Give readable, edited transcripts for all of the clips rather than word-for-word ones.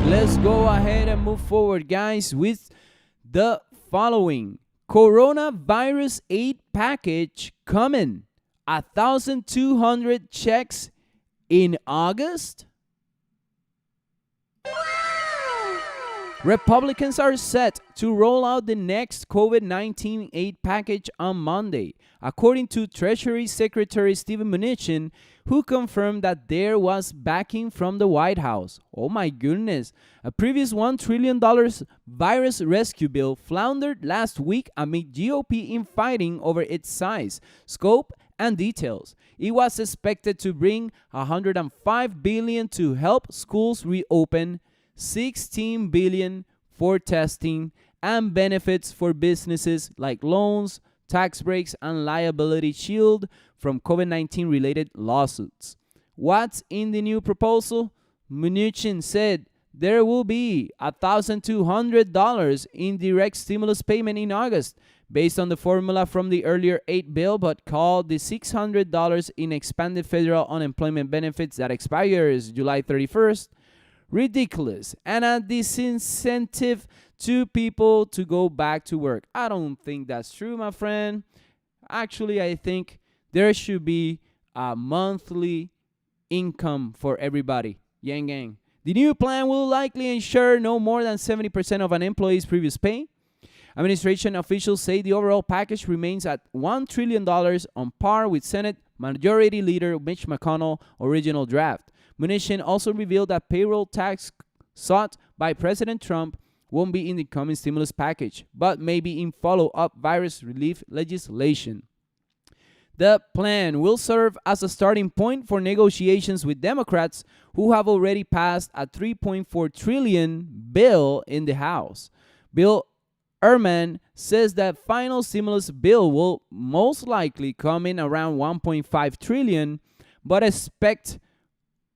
Let's go ahead and move forward, guys, with the following. Coronavirus aid package coming. 1,200 checks in August. Republicans are set to roll out the next COVID-19 aid package on Monday, according to Treasury Secretary Steven Mnuchin, who confirmed that there was backing from the White House. Oh my goodness. A previous $1 trillion virus rescue bill floundered last week amid GOP infighting over its size, scope, and details. It was expected to bring $105 billion to help schools reopen, $16 billion for testing, and benefits for businesses like loans, tax breaks, and liability shield from COVID-19 related lawsuits. What's in the new proposal? Mnuchin said there will be $1,200 in direct stimulus payment in August, based on the formula from the earlier aid bill, but called the $600 in expanded federal unemployment benefits that expires July 31st. Ridiculous and a disincentive to people to go back to work. I don't think that's true, my friend. Actually, I think there should be a monthly income for everybody. Yang gang. The new plan will likely ensure no more than 70% of an employee's previous pay. Administration officials say the overall package remains at $1 trillion, on par with Senate Majority Leader Mitch McConnell's original draft. Mnuchin also revealed that payroll tax sought by President Trump won't be in the coming stimulus package, but may be in follow-up virus relief legislation. The plan will serve as a starting point for negotiations with Democrats, who have already passed a $3.4 trillion bill in the House. Bill Mrna says that final stimulus bill will most likely come in around $1.5 trillion, but expect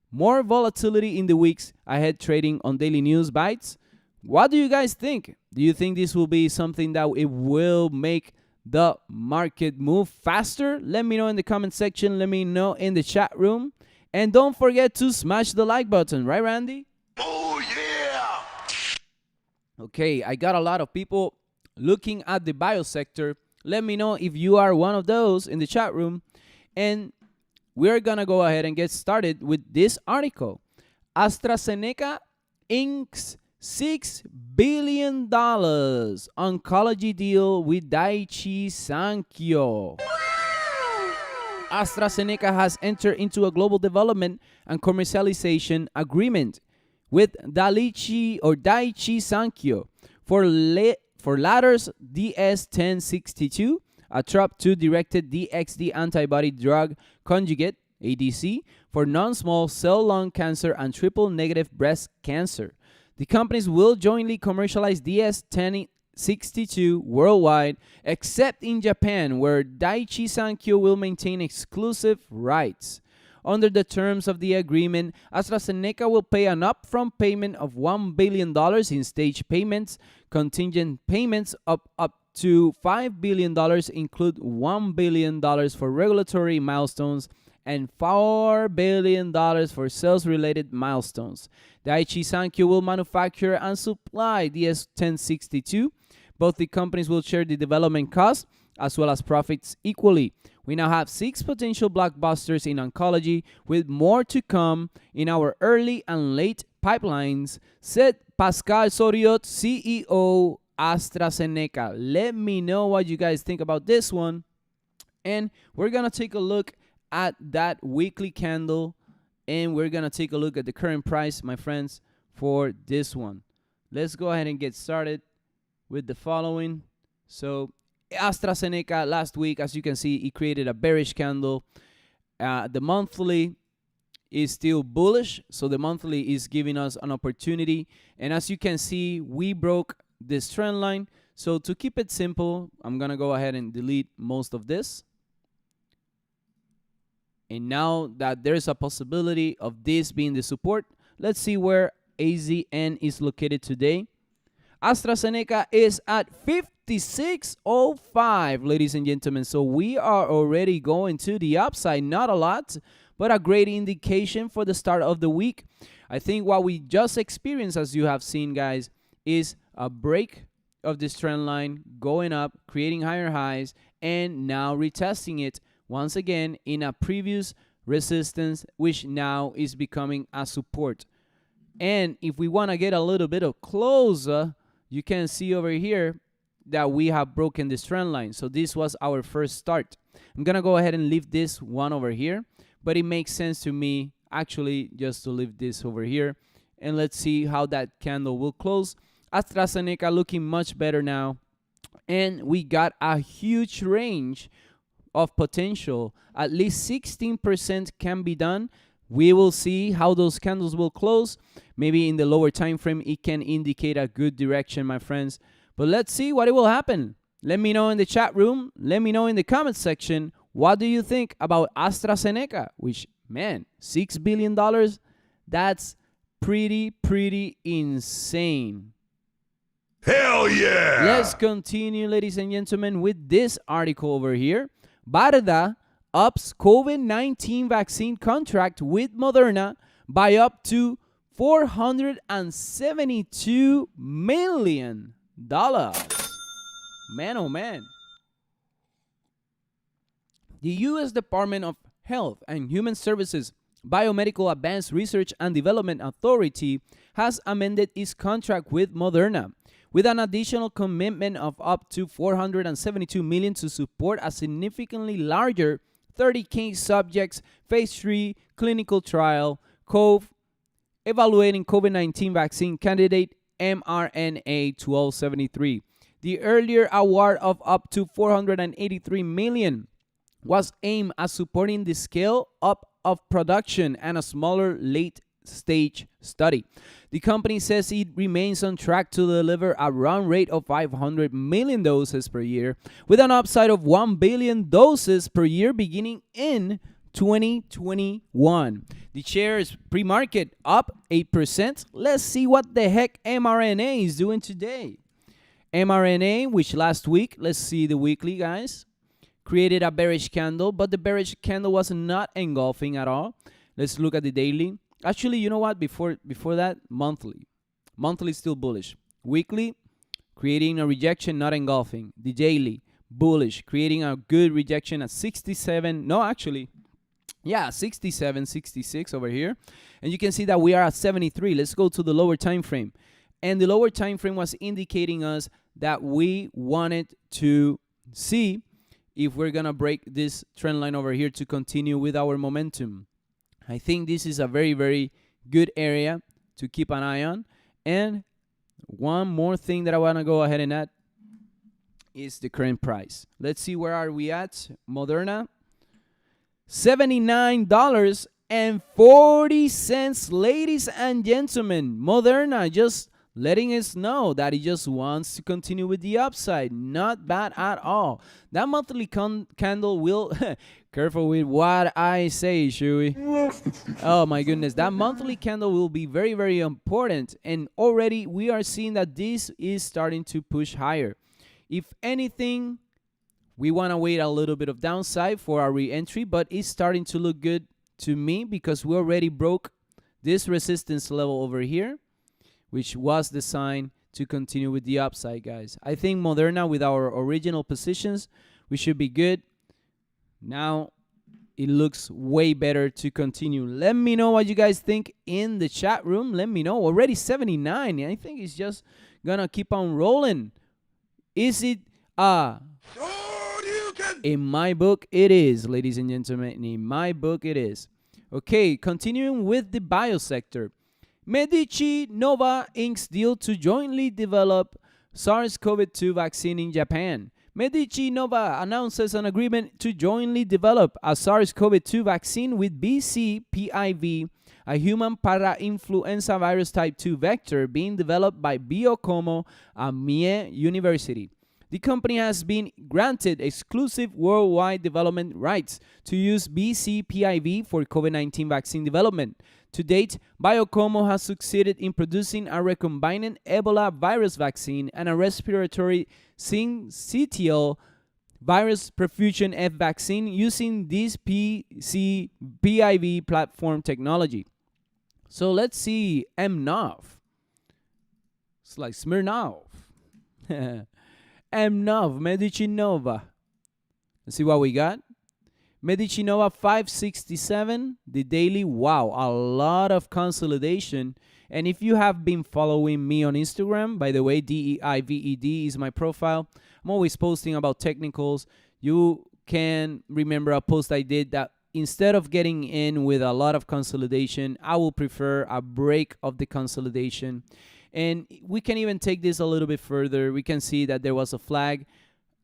more volatility in the weeks ahead, trading on daily news bites. What do you guys think? Do you think this will be something that it will make the market move faster? Let me know in the comment section. Let me know in the chat room. And don't forget to smash the like button. Right, Randy? Oh, yeah! Okay, I got a lot of people looking at the biosector. Let me know if you are one of those in the chat room. And we're going to go ahead and get started with this article. Astrazeneca inks $6 billion oncology deal with Daiichi Sankyo. AstraZeneca has entered into a global development and commercialization agreement with Daiichi Sankyo for latter's DS-1062, a TROP2 directed DXd antibody drug conjugate, ADC, for non-small cell lung cancer and triple-negative breast cancer. The companies will jointly commercialize DS-1062 worldwide, except in Japan, where Daiichi Sankyo will maintain exclusive rights. Under the terms of the agreement, AstraZeneca will pay an upfront payment of $1 billion in stage payments. Contingent payments up to $5 billion include $1 billion for regulatory milestones and $4 billion for sales-related milestones. Daiichi Sankyo will manufacture and supply DS-1062. Both the companies will share the development costs as well as profits equally. We now have 6 potential blockbusters in oncology, with more to come in our early and late pipelines, said Pascal Soriot, CEO, AstraZeneca. Let me know what you guys think about this one. And we're going to take a look at that weekly candle, and we're going to take a look at the current price, my friends, for this one. Let's go ahead and get started with the following. So AstraZeneca last week, as you can see, it created a bearish candle. The monthly is still bullish, so the monthly is giving us an opportunity. And as you can see, we broke this trend line. So to keep it simple, I'm going to go ahead and delete most of this. And now that there's a possibility of this being the support, let's see where AZN is located today. AstraZeneca is at 56.05, ladies and gentlemen. So we are already going to the upside. Not a lot, but a great indication for the start of the week. I think what we just experienced, as you have seen, guys, is a break of this trend line going up, creating higher highs, and now retesting it once again in a previous resistance, which now is becoming a support. And if we want to get a little bit of closer, you can see over here that we have broken this trend line. So this was our first start. I'm going to go ahead and leave this one over here, but it makes sense to me actually just to leave this over here. And let's see how that candle will close. Astrazeneca looking much better now. And we got a huge range of potential. At least 16% can be done. We will see how those candles will close. Maybe in the lower time frame, it can indicate a good direction, my friends. But let's see what it will happen. Let me know in the chat room. Let me know in the comment section. What do you think about Astrazeneca? Which, man, $6 billion? That's pretty insane. Hell yeah! Let's continue, ladies and gentlemen, with this article over here. Varda ups COVID-19 vaccine contract with Mrna by up to $472 million. Man, oh man. The U.S. Department of Health and Human Services Biomedical Advanced Research and Development Authority has amended its contract with Mrna with an additional commitment of up to $472 million to support a significantly larger 30 subjects phase 3 clinical trial evaluating COVID-19 vaccine candidate Mrna 1273. The earlier award of up to $483 million was aimed at supporting the scale up of production and a smaller late-stage study. The company says it remains on track to deliver a run rate of 500 million doses per year, with an upside of 1 billion doses per year beginning in 2021. The shares pre-market up 8%. Let's see what the heck Mrna is doing today. Mrna, which last week, let's see the weekly, guys, created a bearish candle, but the bearish candle was not engulfing at all. Let's look at the daily. Actually, you know what? Before that, monthly. Monthly is still bullish. Weekly, creating a rejection, not engulfing. The daily, bullish, creating a good rejection at 67. No, actually, yeah, 67, 66 over here. And you can see that we are at 73. Let's go to the lower time frame. And the lower time frame was indicating us that we wanted to see if we're going to break this trend line over here to continue with our momentum. I think this is a very good area to keep an eye on. And one more thing that I want to go ahead and add is the current price. Let's see, where are we at? Mrna, $79.40, ladies and gentlemen. Mrna just letting us know that he just wants to continue with the upside. Not bad at all. That monthly candle will... Careful with what I say, Shui. Oh my goodness. That monthly candle will be very important. And already we are seeing that this is starting to push higher. If anything, we want to wait a little bit of downside for our re-entry. But it's starting to look good to me because we already broke this resistance level over here, which was the sign to continue with the upside, guys. I think Mrna, with our original positions, we should be good. Now it looks way better to continue. Let me know what you guys think in the chat room. Let me know. Already 79. I think it's just gonna keep on rolling. Is it? In my book, it is, ladies and gentlemen. In my book, it is. Okay, continuing with the biosector. Medici Nova inks deal to jointly develop SARS-CoV-2 vaccine in Japan. Medici Nova announces an agreement to jointly develop a SARS-CoV-2 vaccine with BCPIV, a human para-influenza virus type 2 vector being developed by Biocomo and Mie University. The company has been granted exclusive worldwide development rights to use BCPIV for COVID-19 vaccine development. To date, Biocomo has succeeded in producing a recombinant Ebola virus vaccine and a respiratory syncytial virus perfusion F vaccine using this BCPIV platform technology. So let's see Mrna. It's like Smirnov. Mrna, Medicinova. Let's see what we got. Medicinova 567, the daily. Wow, a lot of consolidation. And if you have been following me on Instagram, by the way, DEIVED is my profile. I'm always posting about technicals. You can remember a post I did that instead of getting in with a lot of consolidation, I will prefer a break of the consolidation. And we can even take this a little bit further. We can see that there was a flag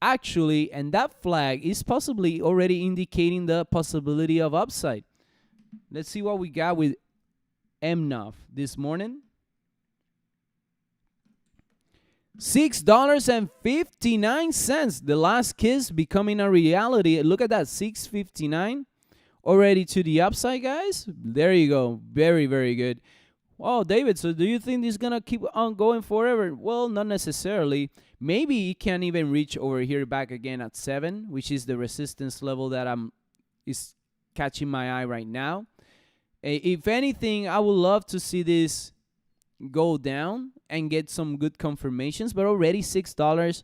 actually, and that flag is possibly already indicating the possibility of upside. Let's see what we got with Mrna this morning. $6.59. The last kiss becoming a reality. Look at that, $6.59 already to the upside, guys. There you go. Very, very good. Oh, David, so do you think this is going to keep on going forever? Well, not necessarily. Maybe it can even reach over here back again at 7, which is the resistance level that is catching my eye right now. If anything, I would love to see this go down and get some good confirmations, but already $6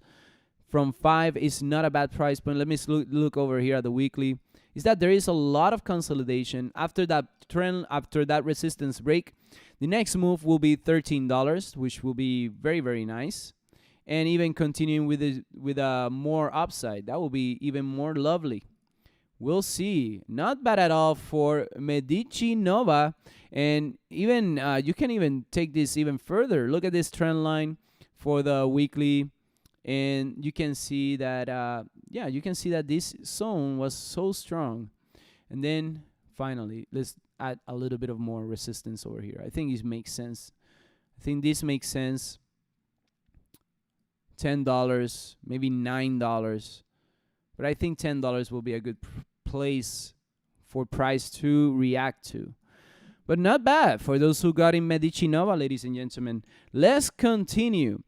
from 5 is not a bad price point. Let me look over here at the weekly. Is that there is a lot of consolidation after that trend, after that resistance break. The next move will be $13, which will be very, very nice. And even continuing with a more upside, that will be even more lovely. We'll see. Not bad at all for Medicinova. And even you can even take this even further. Look at this trend line for the weekly. And you can see that, you can see that this zone was so strong. And then finally, let's add a little bit of more resistance over here. I think this makes sense. I think this makes sense. $10, maybe $9. But I think $10 will be a good place for price to react to. But not bad for those who got in Medicinova, ladies and gentlemen. Let's continue.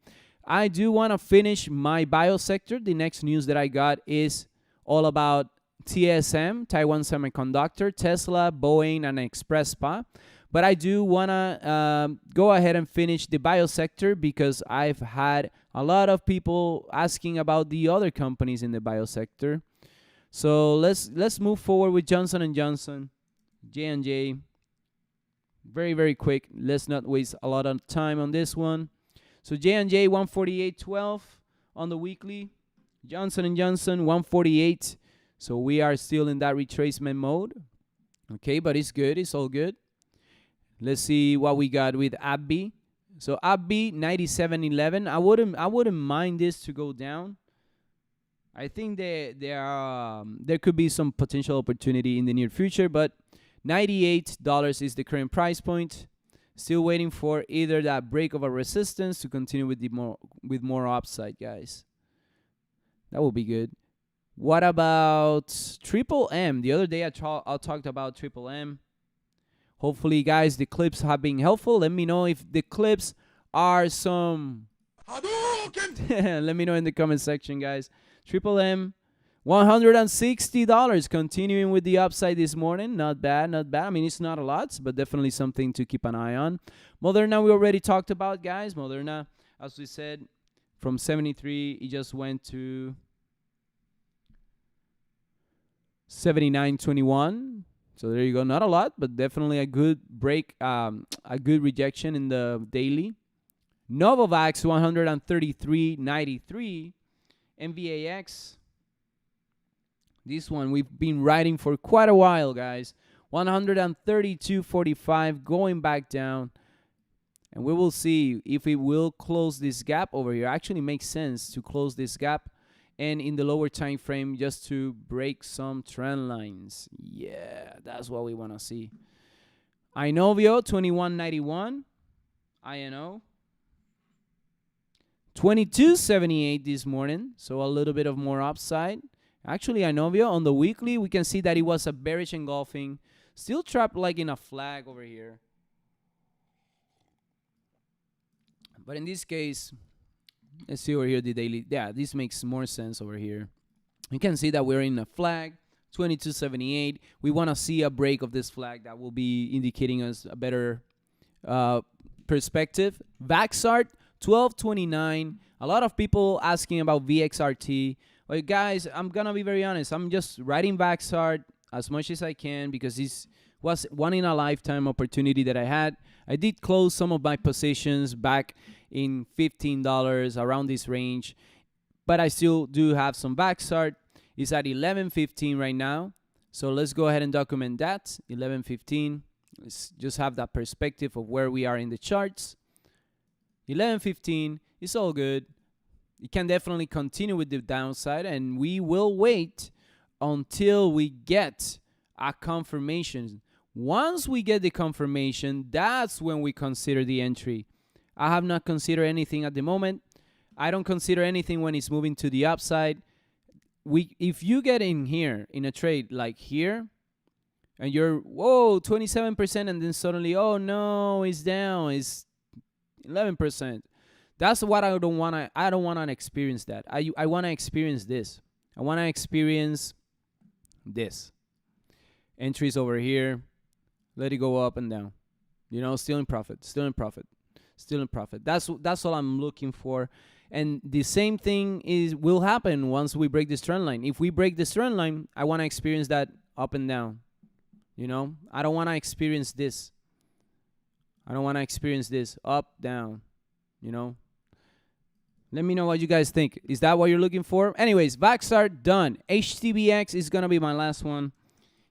I do want to finish my biosector. The next news that I got is all about TSM, Taiwan Semiconductor, Tesla, Boeing, and Express-Pa. But I do want to go ahead and finish the biosector because I've had a lot of people asking about the other companies in the biosector. So let's move forward with Johnson & Johnson, JNJ. Very, very quick. Let's not waste a lot of time on this one. So JNJ 148.12 on the weekly. Johnson & Johnson 148. So we are still in that retracement mode. Okay, but it's good. It's all good. Let's see what we got with AbbVie. So AbbVie 97.11. I wouldn't mind this to go down. I think there could be some potential opportunity in the near future, but $98 is the current price point. Still waiting for either that break of a resistance to continue with more upside, guys. That will be good. What about Triple M? The other day I talked about Triple M. Hopefully, guys, the clips have been helpful. Let me know if the clips are some. Let me know in the comment section, guys. Triple M, $160. Continuing with the upside this morning. Not bad, not bad. I mean, it's not a lot, but definitely something to keep an eye on. Mrna, we already talked about, guys. Mrna, as we said, from 73, it just went to 79.21. So there you go. Not a lot, but definitely a good break, a good rejection in the daily. Novavax 133.93. MVAX. This one we've been riding for quite a while, guys. 132.45 going back down. And we will see if it will close this gap over here. Actually makes sense to close this gap. And in the lower time frame, just to break some trend lines. Yeah, that's what we want to see. Inovio, 21.91. INO. 22.78 this morning. So a little bit of more upside. Actually, Inovio, on the weekly, we can see that it was a bearish engulfing. Still trapped like in a flag over here. But in this case, let's see over here the daily. Yeah, this makes more sense over here. You can see that we're in a flag, 22.78. We want to see a break of this flag that will be indicating us a better perspective. VXRT 1229. A lot of people asking about VXRT. Well, guys, I'm gonna be very honest. I'm just writing VXRT as much as I can because this was one in a lifetime opportunity that I had. I did close some of my positions back in $15 around this range, but I still do have some VXRT. It's at 11.15 right now. So let's go ahead and document that. 11.15. Let's just have that perspective of where we are in the charts. 11.15. It's all good. You can definitely continue with the downside, and we will wait until we get a confirmation. Once we get the confirmation, that's when we consider the entry. I have not considered anything at the moment. I don't consider anything when it's moving to the upside. If you get in here in a trade like here, and you're 27%, and then suddenly, oh no, it's down, it's 11%. That's what I don't want to. I don't want to experience that. I want to experience this. I want to experience this. Entries over here. Let it go up and down. Still in profit. Still in profit. Still in profit. That's all I'm looking for. And the same thing will happen once we break this trend line. If we break this trend line, I want to experience that up and down. I don't want to experience this. I don't want to experience this up, down. Let me know what you guys think. Is that what you're looking for? Anyways, VXRT done. HTBX is going to be my last one.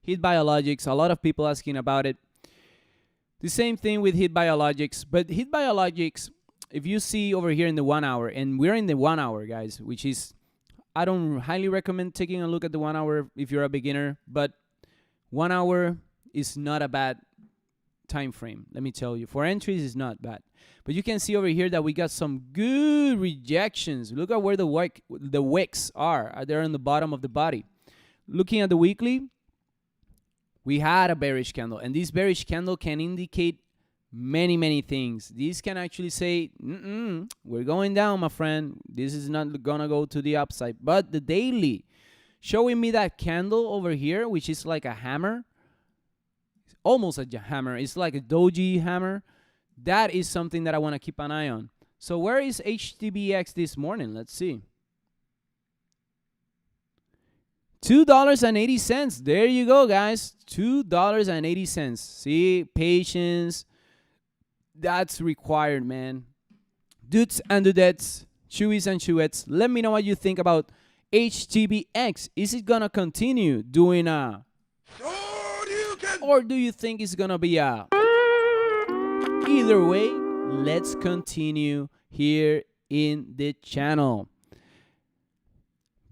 Hit Biologics. A lot of people asking about it. The same thing with Hit Biologics. But Hit Biologics, if you see over here in the 1 hour, and we're in the 1 hour, guys, which is, I don't highly recommend taking a look at the 1 hour if you're a beginner. But 1 hour is not a bad time frame. Let me tell you. For entries, it's not bad. But you can see over here that we got some good rejections. Look at where the wicks are. They're on the bottom of the body. Looking at the weekly, we had a bearish candle. And this bearish candle can indicate many, many things. These can actually say, we're going down, my friend. This is not going to go to the upside. But the daily, showing me that candle over here, which is like a hammer. Almost a hammer. It's like a doji hammer. That is something that I want to keep an eye on. So where is HTBX this morning? Let's see. $2.80. There you go, guys. $2.80. See, patience. That's required, man. Dudes and dudettes, chewies and chewettes, let me know what you think about HTBX. Is it going to continue doing a... Or do you think it's going to be a... Either way, let's continue here in the channel.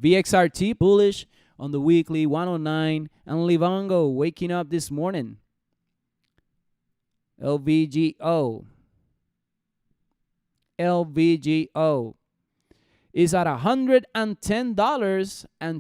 VXRT bullish on the weekly 109, and Livongo waking up this morning. LVGO is at $110 and